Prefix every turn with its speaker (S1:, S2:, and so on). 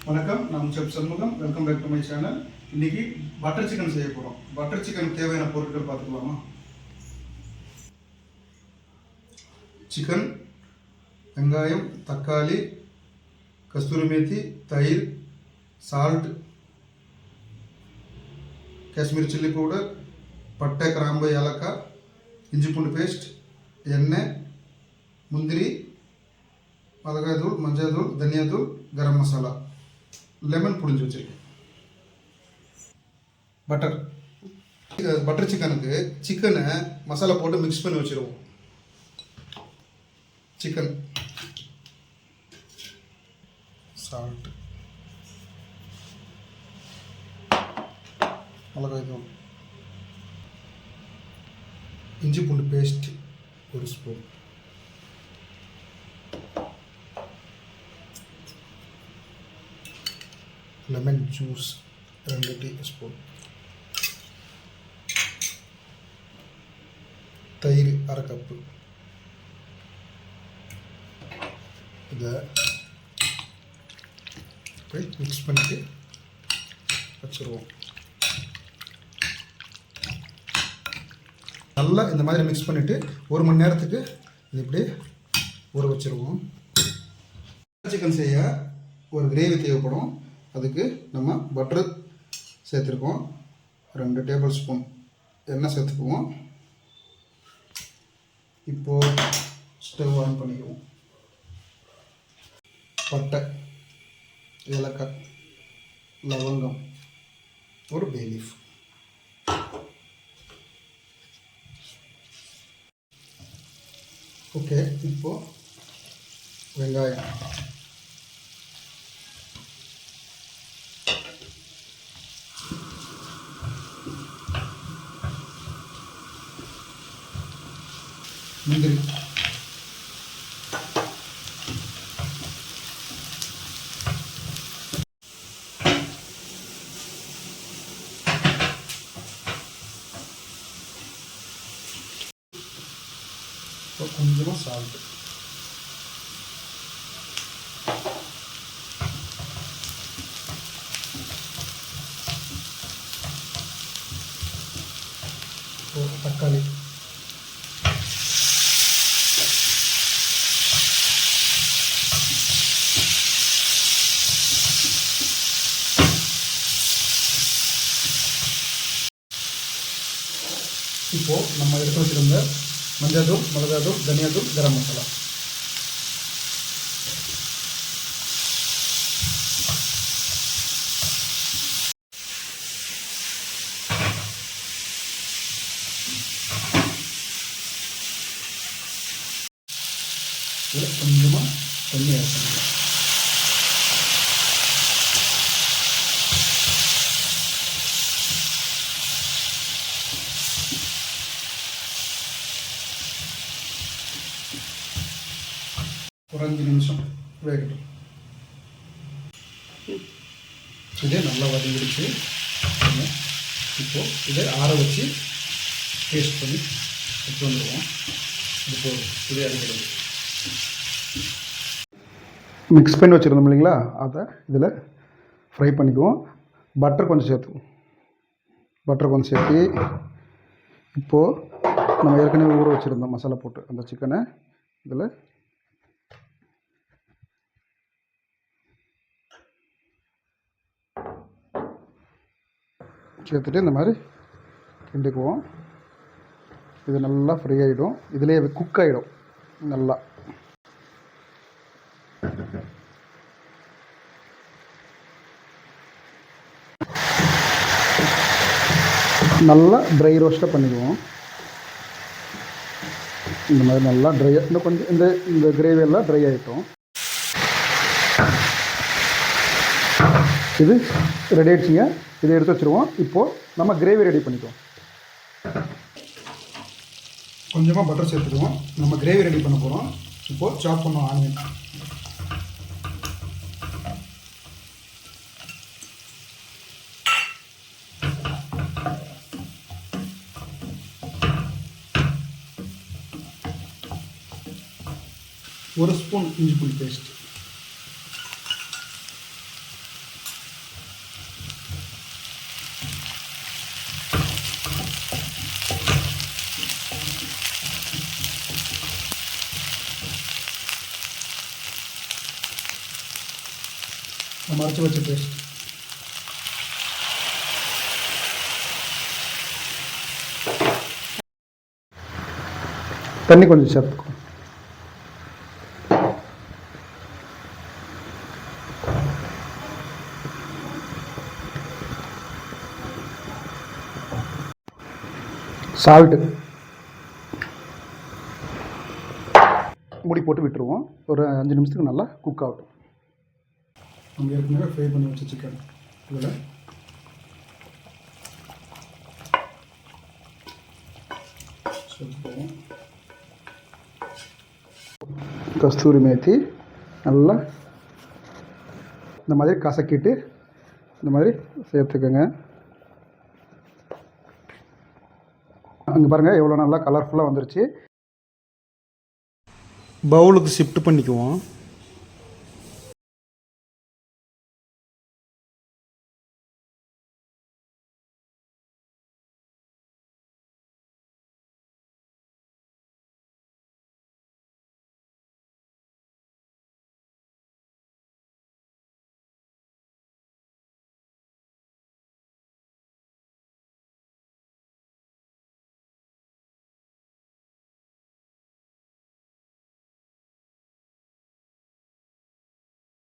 S1: வணக்கம், நான் chef Shanmugam. Welcome back to my channel. இன்னைக்கு பட்டர் சிக்கன் செய்ய போகிறோம். பட்டர் சிக்கன் தேவையான பொருட்கள் பார்த்துக்கலாமா? சிக்கன், வெங்காயம், தக்காளி, கஸ்தூரி மேத்தி, தயிர், சால்ட், காஷ்மீர் சில்லி பவுடர், பட்டை, கிராம்பு, ஏலக்காய், இஞ்சி பூண்டு பேஸ்ட், எண்ணெய், முந்திரி, மிளகாய் தூள், மஞ்சள் தூள், தனியா தூள், கரம் மசாலா, லெமன் புழிஞ்சு வச்சுருக்கேன். பட்டர் சிக்கனுக்கு சிக்கனை மசாலா போட்டு மிக்ஸ் பண்ணி வச்சுருவோம். சிக்கன், சால்ட், மிளகாய் தூள், இஞ்சி பூண்டு paste 1 spoon, lemon juice 2 teaspoon, தயிர் 1/2 கப்பு. இதை போய் மிக்ஸ் பண்ணிட்டு வச்சுருவோம். நல்லா இந்த மாதிரி மிக்ஸ் பண்ணிவிட்டு 1 மணி நேரத்துக்கு இது இப்படி ஊற வச்சுருவோம். சிக்கன் செய்ய ஒரு கிரேவி தேவைப்படும். அதுக்கு நம்ம பட்டர் சேர்த்துருக்கோம். 2 டேபிள் ஸ்பூன் எண்ணெய் சேர்த்துக்குவோம். இப்போது ஸ்டவ் ஆன் பண்ணிக்குவோம். பட்டை, ஏலக்காய், லவங்கம், ஒரு பே லீஃப். ஓகே, இப்போது வெங்காயம், முந்திரி, கொஞ்சமாக சால்ட்டு, தக்காளி, இப்போது நம்ம எடுத்து வச்சுருந்த மஞ்சள் தூள், மிளகாய் தூள், தனியா தூள், கரம் மசாலா. இதில் கொஞ்சமாக தண்ணி ஆட் பண்ணுங்க. ஒரு 5 நிமிஷம் வேகட்டும். இதே நல்லா வதங்கிடுச்சு. இப்போது இதை ஆற வச்சு டேஸ்ட் பண்ணி எடுத்து வந்துடுவோம். இப்போ இதே அடிக்கிறது மிக்ஸ் பண்ணி வச்சுருந்தோம் இல்லைங்களா, அதை இதில் ஃப்ரை பண்ணிக்குவோம். பட்டர் கொஞ்சம் சேர்த்துக்குவோம். பட்டர் கொஞ்சம் சேர்த்து இப்போது நம்ம ஏற்கனவே ஊற வச்சுருந்தோம் மசாலா போட்டு அந்த சிக்கனை இதில் சேர்த்துட்டு இந்த மாதிரி கிண்டிக்குவோம். இது நல்லா ஃப்ரை ஆகிடும். இதிலே குக் ஆகிடும். நல்லா ட்ரை ரோஸ்ட்டாக பண்ணிக்குவோம். இந்த மாதிரி நல்லா ட்ரையாக இன்னும் கொஞ்சம் இந்த கிரேவி எல்லாம் ட்ரை ஆகிட்டோம். இது ரெடி ஆகிடுச்சிங்க. இதை எடுத்து வச்சுருவோம். இப்போது நம்ம கிரேவி ரெடி பண்ணிக்குவோம். கொஞ்சமாக பட்டர் சேர்த்துக்குவோம். நம்ம கிரேவி ரெடி பண்ண போகிறோம். இப்போது சாப் பண்ணுவோம் ஆனியன். ஒரு ஸ்பூன் இஞ்சி பூண்டு பேஸ்ட், நம்ம அரைச்சி வச்ச பேஸ்ட். தண்ணி கொஞ்சம் சேர்த்துக்கும். சால்ட்டு மூடி போட்டு விட்டுருவோம். ஒரு 5 நிமிஷத்துக்கு நல்லா குக் ஆகட்டும். நம்ம ஏற்கனவே ஃப்ரை பண்ணி வச்ச சிக்கன் இதில் சேர்த்துக்குவோம். கஸ்தூரி மேத்தி நல்லா இந்த மாதிரி கசக்கிட்டு இந்த மாதிரி சேர்த்துக்கோங்க. அங்கே பாருங்கள் எவ்வளோ நல்லா கலர்ஃபுல்லாக வந்துருச்சு. பவுலுக்கு ஷிஃப்ட் பண்ணிக்குவோம்.